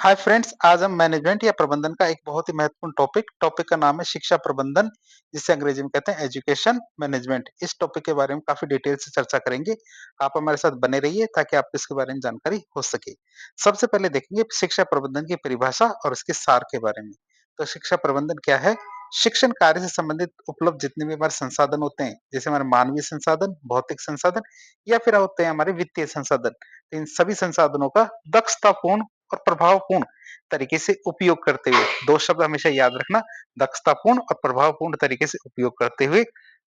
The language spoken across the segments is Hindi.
हाय फ्रेंड्स, आज हम मैनेजमेंट या प्रबंधन का एक बहुत ही महत्वपूर्ण टॉपिक का नाम है शिक्षा प्रबंधन, जिसे अंग्रेजी में कहते हैं एजुकेशन मैनेजमेंट। इस टॉपिक के बारे में काफी डिटेल से चर्चा करेंगे। आप हमारे साथ बने रहिए ताकि आपको इसके बारे में जानकारी हो सके। सबसे पहले देखेंगे शिक्षा प्रबंधन की परिभाषा और इसके सार के बारे में। तो शिक्षा प्रबंधन क्या है? शिक्षण कार्य से संबंधित उपलब्ध जितने भी हमारे संसाधन होते हैं, जैसे हमारे मानवीय संसाधन, भौतिक संसाधन या फिर होते हैं हमारे वित्तीय संसाधन, तो इन सभी संसाधनों का दक्षतापूर्ण और प्रभावपूर्ण तरीके से उपयोग करते हुए, 2 शब्द हमेशा याद रखना, दक्षतापूर्ण और प्रभावपूर्ण तरीके से उपयोग करते हुए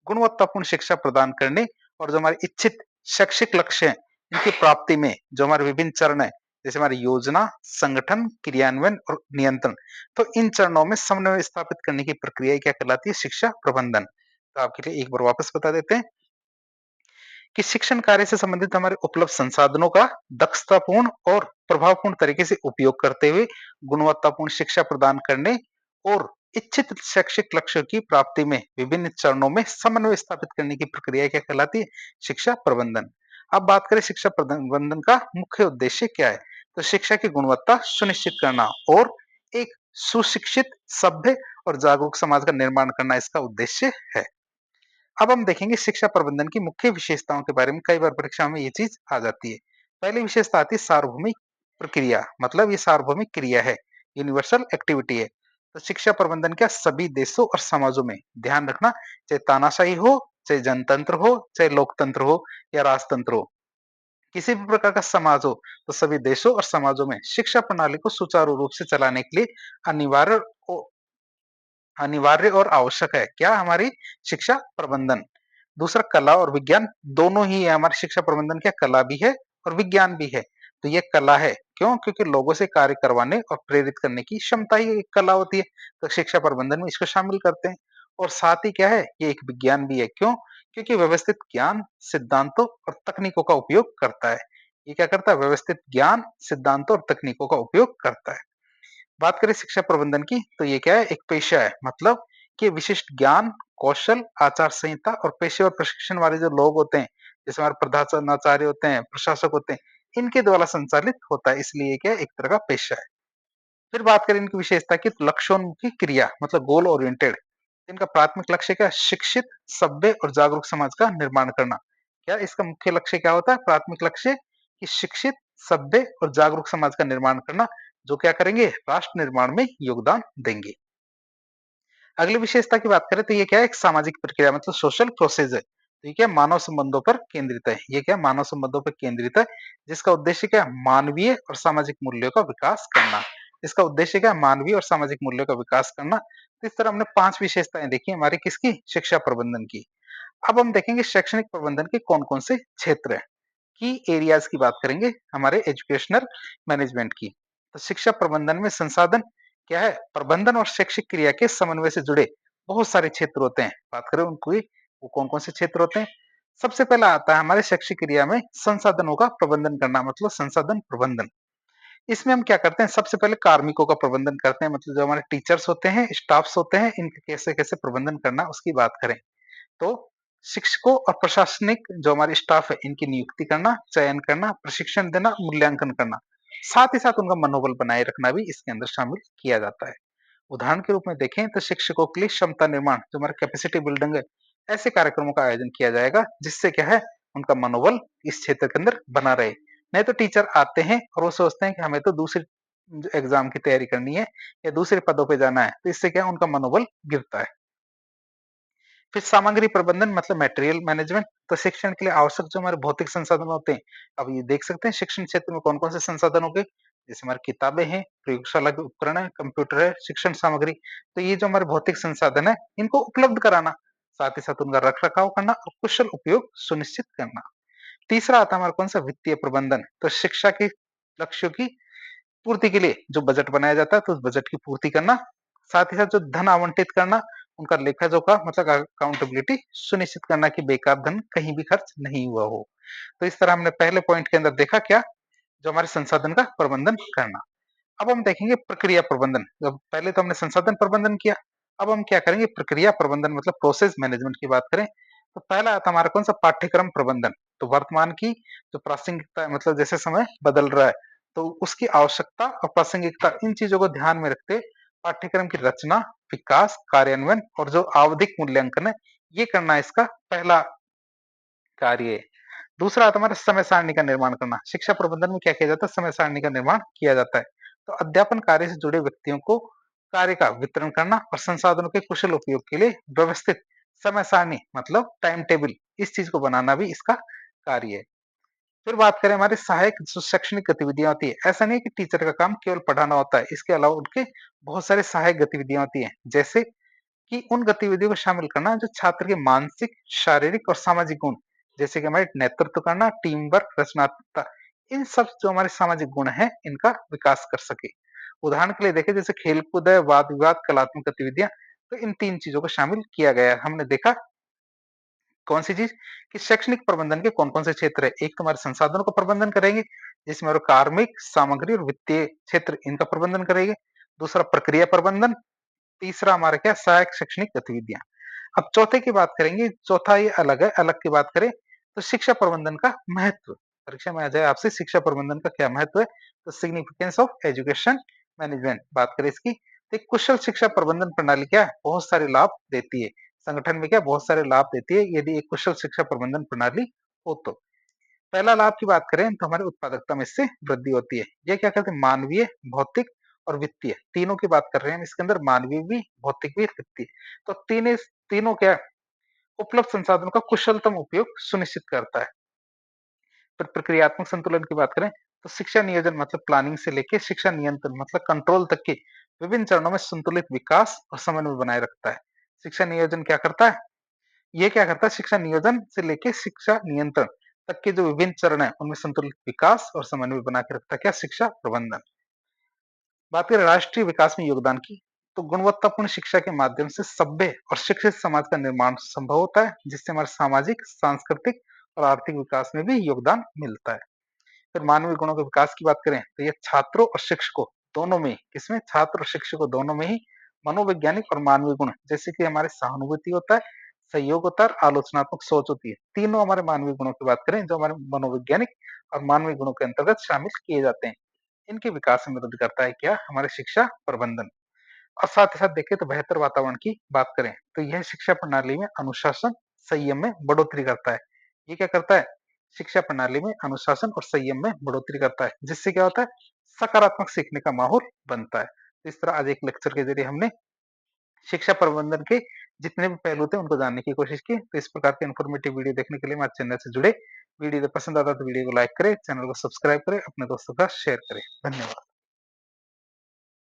गुणवत्तापूर्ण शिक्षा प्रदान करने और जो हमारे इच्छित शैक्षिक लक्ष्य हैं, इनकी प्राप्ति में जो हमारे विभिन्न चरण हैं, जैसे हमारी योजना, संगठन, क्रियान्वयन और नियंत्रण, तो इन चरणों में समन्वय स्थापित करने की प्रक्रिया क्या कहलाती है? शिक्षा प्रबंधन। तो आपके लिए एक बार वापस बता देते हैं कि शिक्षण कार्य से संबंधित हमारे उपलब्ध संसाधनों का दक्षतापूर्ण और प्रभावपूर्ण तरीके से उपयोग करते हुए गुणवत्तापूर्ण शिक्षा प्रदान करने और इच्छित शैक्षिक लक्ष्यों की प्राप्ति में विभिन्न चरणों में समन्वय स्थापित करने की प्रक्रिया क्या कहलाती है? शिक्षा प्रबंधन। अब बात करें शिक्षा प्रबंधन का मुख्य उद्देश्य क्या है? तो शिक्षा की गुणवत्ता सुनिश्चित करना और एक सुशिक्षित, सभ्य और जागरूक समाज का निर्माण करना इसका उद्देश्य है। अब हम देखेंगे शिक्षा प्रबंधन की मुख्य विशेषताओं के बारे में। कई बार परीक्षा में ये चीज आ जाती है। पहली विशेषता आती है सार्वभौमिक प्रक्रिया, मतलब ये सार्वभौमिक क्रिया है, यूनिवर्सल एक्टिविटी है। तो शिक्षा प्रबंधन क्या सभी देशों और समाजों में, ध्यान रखना, चाहे तानाशाही हो, चाहे जनतंत्र हो, चाहे लोकतंत्र हो या राजतंत्र हो, किसी भी प्रकार का समाज हो, तो सभी देशों और समाजों में शिक्षा प्रणाली को सुचारू रूप से चलाने के लिए अनिवार्य अनिवार्य और आवश्यक है क्या? हमारी शिक्षा प्रबंधन। दूसरा कला और विज्ञान दोनों ही है। हमारी शिक्षा प्रबंधन क्या कला भी है और विज्ञान भी है। तो ये कला है, क्यों? क्योंकि लोगों से कार्य करवाने और प्रेरित करने की क्षमता ही एक कला होती है। तो शिक्षा प्रबंधन में इसको शामिल करते हैं। और साथ ही क्या है, ये एक विज्ञान भी है। क्यों? क्योंकि व्यवस्थित ज्ञान, सिद्धांतों और तकनीकों का उपयोग करता है। ये क्या करता है? व्यवस्थित ज्ञान, सिद्धांतों और तकनीकों का उपयोग करता है। बात करें शिक्षा प्रबंधन की, तो ये क्या है? एक पेशा है, मतलब कि विशिष्ट ज्ञान, कौशल, आचार संहिता और पेशेवर प्रशिक्षण वाले जो लोग होते हैं, जैसे हमारे प्रधानाचार्य होते हैं, प्रशासक होते हैं, इनके द्वारा संचालित होता है, इसलिए क्या है? एक तरह का पेशा है। फिर बात करें इनकी विशेषता की, तो लक्ष्योन्मुखी क्रिया, मतलब गोल ओरिएंटेड। इनका प्राथमिक लक्ष्य क्या है? शिक्षित, सभ्य और जागरूक समाज का निर्माण करना। क्या इसका मुख्य लक्ष्य क्या होता है? प्राथमिक लक्ष्य कि शिक्षित, सभ्य और जागरूक समाज का निर्माण करना, जो क्या करेंगे? राष्ट्र निर्माण में योगदान देंगे। अगली विशेषता की बात करें, तो ये क्या है? एक सामाजिक प्रक्रिया, मतलब सोशल प्रोसेस है। तो ये क्या है? मानव संबंधों पर केंद्रित है। ये क्या है? मानव संबंधों पर केंद्रित है, जिसका उद्देश्य क्या है? मानवीय और सामाजिक मूल्यों का विकास करना। इसका उद्देश्य क्या है? मानवीय और सामाजिक मूल्यों का विकास करना। तो इस तरह हमने 5 विशेषताएं देखी हमारी किसकी? शिक्षा प्रबंधन की। अब हम देखेंगे शैक्षणिक प्रबंधन के कौन-कौन से क्षेत्र हैं। की एरियाज की बात करेंगे हमारे एजुकेशनल मैनेजमेंट की। तो शिक्षा प्रबंधन में संसाधन क्या है? प्रबंधन और शैक्षिक क्रिया के समन्वय से जुड़े बहुत सारे क्षेत्र होते हैं। बात करें उनकी, वो कौन कौन से क्षेत्र होते हैं? सबसे पहला आता है हमारे शैक्षिक क्रिया में संसाधनों का प्रबंधन करना, मतलब संसाधन प्रबंधन। इसमें हम क्या करते हैं? सबसे पहले कार्मिकों का प्रबंधन करते हैं, मतलब जो हमारे टीचर्स होते हैं, स्टाफ्स होते हैं, इनके कैसे कैसे प्रबंधन करना उसकी बात करें तो शिक्षकों और प्रशासनिक जो हमारे स्टाफ है, इनकी नियुक्ति करना, चयन करना, प्रशिक्षण देना, मूल्यांकन करना, साथ ही साथ उनका मनोबल बनाए रखना भी इसके अंदर शामिल किया जाता है। उदाहरण के रूप में देखें तो शिक्षकों के लिए क्षमता निर्माण, जो हमारा कैपेसिटी बिल्डिंग है, ऐसे कार्यक्रमों का आयोजन किया जाएगा, जिससे क्या है? उनका मनोबल इस क्षेत्र के अंदर बना रहे। नहीं तो टीचर आते हैं और वो सोचते हैं कि हमें तो दूसरे एग्जाम की तैयारी करनी है या दूसरे पदों पे जाना है, तो इससे क्या है? उनका मनोबल गिरता है। फिर सामग्री प्रबंधन, मतलब मटेरियल मैनेजमेंट। तो शिक्षण के लिए आवश्यक जो हमारे भौतिक संसाधन होते हैं, अब ये देख सकते हैं शिक्षण क्षेत्र में कौन कौन से संसाधन हो गए, जैसे हमारी किताबें हैं, प्रयोगशाला के उपकरण है, कंप्यूटर है, शिक्षण सामग्री। तो ये जो हमारे भौतिक संसाधन है, इनको उपलब्ध कराना, साथ ही साथ उनका रख रखाव करना और कुशल उपयोग सुनिश्चित करना। तीसरा आता है हमारा कौन सा? वित्तीय प्रबंधन। तो शिक्षा के लक्ष्यों की पूर्ति के लिए जो बजट बनाया जाता है, तो उस बजट की पूर्ति करना, साथ ही साथ जो धन आवंटित करना, उनका लेखा-जोखा, मतलब अकाउंटेबिलिटी सुनिश्चित करना कि बेकार धन कहीं भी खर्च नहीं हुआ हो। तो इस तरह हमने पहले पॉइंट के अंदर देखा क्या? जो हमारे संसाधन का प्रबंधन करना। अब हम देखेंगे प्रक्रिया प्रबंधन। जब पहले तो हमने संसाधन प्रबंधन किया, अब हम क्या करेंगे? प्रक्रिया प्रबंधन, मतलब प्रोसेस मैनेजमेंट की बात करें, तो पहला आता है हमारा कौन सा? पाठ्यक्रम प्रबंधन। तो वर्तमान की जो प्रासंगिकता है, मतलब जैसे समय बदल रहा है, तो उसकी आवश्यकता और प्रासंगिकता इन चीजों को ध्यान में रखते पाठ्यक्रम की रचना, विकास, कार्यान्वयन और जो आवधिक मूल्यांकन है, ये करना इसका पहला कार्य है। दूसरा आता है हमारा समय सारणी का निर्माण करना। शिक्षा प्रबंधन में क्या किया जाता है? समय सारणी का निर्माण किया जाता है। तो अध्यापन कार्य से जुड़े व्यक्तियों को कार्य का वितरण करना और संसाधनों के कुशल उपयोग के लिए व्यवस्थित समय सारणी मतलब टाइम टेबल, इस चीज को बनाना भी इसका कार्य है। फिर बात करें हमारे सहायक जो शैक्षणिक गतिविधियां होती है, ऐसा नहीं है कि टीचर का काम केवल पढ़ाना होता है, इसके अलावा उनके बहुत सारे सहायक गतिविधियां होती है, जैसे कि उन गतिविधियों को शामिल करना जो छात्र के मानसिक, शारीरिक और सामाजिक गुण, जैसे कि हमारे नेतृत्व करना, टीम वर्क, रचनात्मकता, इन सब जो हमारे सामाजिक गुण हैं, इनका विकास कर सके। उदाहरण के लिए देखें जैसे खेलकूद है, वाद विवाद, कलात्मक गतिविधियां, तो इन 3 चीजों को शामिल किया गया है। हमने देखा कौन सी चीज कि शैक्षणिक प्रबंधन के कौन-कौन से क्षेत्र है। एक तो हमारे संसाधनों का प्रबंधन करेंगे, जिसमें हमारे कार्मिक, सामग्री और वित्तीय क्षेत्र इनका प्रबंधन करेंगे। दूसरा प्रक्रिया प्रबंधन, तीसरा हमारा क्या सहायक शैक्षणिक गतिविधियां। अब चौथे की बात करेंगे, चौथा ये अलग है, अलग की बात करें तो शिक्षा प्रबंधन का महत्व। परीक्षा में आ जाए आपसे शिक्षा प्रबंधन का क्या महत्व है, तो सिग्निफिकेंस ऑफ एजुकेशन मैनेजमेंट बात करें इसकी। तो एक कुशल शिक्षा प्रबंधन प्रणाली क्या है, बहुत सारे लाभ देती है। संगठन में क्या बहुत सारे लाभ देती है यदि एक कुशल शिक्षा प्रबंधन प्रणाली हो तो। पहला लाभ की बात करें तो हमारी उत्पादकता में इससे वृद्धि होती है। ये क्या कहते हैं, मानवीय, भौतिक और वित्तीय तीनों की बात कर रहे हैं हम इसके अंदर, मानवीय भी, भौतिक भी, वित्तीय। तो तीनों क्या उपलब्ध संसाधनों का कुशलतम उपयोग सुनिश्चित करता है। फिर प्रक्रियात्मक संतुलन की बात करें तो शिक्षा नियोजन मतलब प्लानिंग से लेके शिक्षा नियंत्रण मतलब कंट्रोल तक के विभिन्न चरणों में संतुलित विकास और समन्वय बनाए रखता है। शिक्षा नियोजन क्या करता है, ये क्या करता है, शिक्षा नियोजन से लेके शिक्षा नियंत्रण तक के जो विभिन्न चरण है उनमें संतुलित विकास और समन्वय बना के रखता है क्या, शिक्षा प्रबंधन। बात करें राष्ट्रीय विकास में योगदान की, तो गुणवत्तापूर्ण शिक्षा के माध्यम से सभ्य और शिक्षित समाज का निर्माण संभव होता है, जिससे हमारे सामाजिक, सांस्कृतिक और आर्थिक विकास में भी योगदान मिलता है। फिर मानवीय गुणों के विकास की बात करें तो ये छात्रों और शिक्षकों दोनों में, किसमें, छात्र और शिक्षकों दोनों में ही मनोवैज्ञानिक और मानवीय गुण, जैसे कि हमारे सहानुभूति होता है, सहयोग होता है, आलोचनात्मक सोच होती है, तीनों हमारे मानवीय गुणों की बात करें जो हमारे मनोवैज्ञानिक और मानवीय गुणों के अंतर्गत शामिल किए जाते हैं। इनके विकास में मदद करता है क्या, हमारे शिक्षा प्रबंधन। और साथ ही साथ देखें तो बेहतर वातावरण की बात करें तो यह शिक्षा प्रणाली में अनुशासन, संयम में बढ़ोतरी करता है। ये क्या करता है, शिक्षा प्रणाली में अनुशासन और संयम में बढ़ोतरी करता है, जिससे क्या होता है, सकारात्मक सीखने का माहौल बनता है। तो इस तरह आज एक लेक्चर के जरिए हमने शिक्षा प्रबंधन के जितने भी पहलू थे उनको जानने की कोशिश की। तो इस प्रकार के इन्फॉर्मेटिव वीडियो देखने के लिए हमारे चैनल से जुड़े। वीडियो पसंद आता तो वीडियो को लाइक करें, चैनल को सब्सक्राइब करें, अपने दोस्तों का शेयर करें। धन्यवाद।